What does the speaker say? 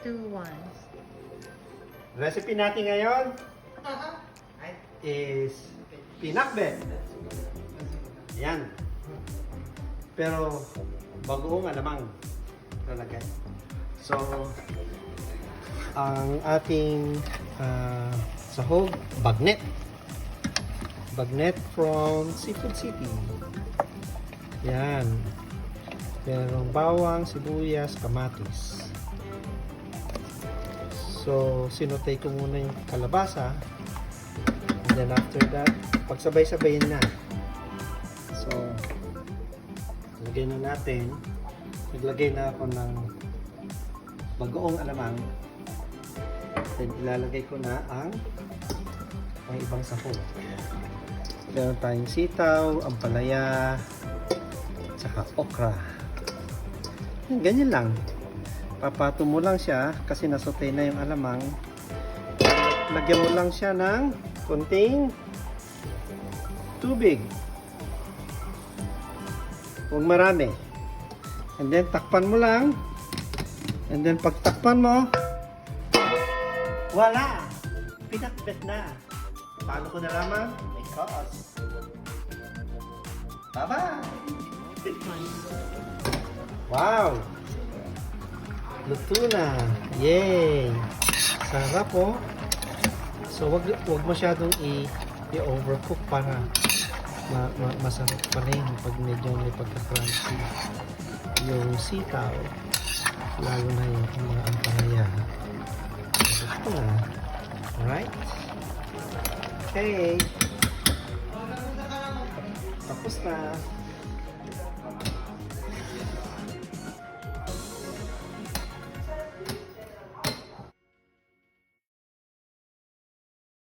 2, 1. Recipe natin ngayon is pinakbet. Yan. Pero bagoong alamang lalagay. So, ang ating sahog, bagnet. Bagnet from Seafood City. Yan. Merong bawang, sibuyas, kamatis. So, sinutay ko muna yung kalabasa. And then after that, pagsabay-sabayin na. So, lagay na natin. Naglagay na ako ng bagoong alamang. Then, ilalagay ko na ang ibang sahog. Meron tayong sitaw, ampalaya, saka okra. Ganyan lang. Papato mo lang siya kasi nasotay na yung alamang. Lagyan mo lang siya ng konting tubig. Huwag marami. And then takpan mo lang. And then pag takpan mo, wala! Pinakbet na. Paano ko nalaman? Because bye-bye! Wow! Luto na! Yay! Sarap oh! So wag masyadong i-overcook para masarap pa rin pag medyo may pagka-crunchy yung sitaw, lalo na yung mga ampalaya. Luto na. Alright? Okay. Tapos na.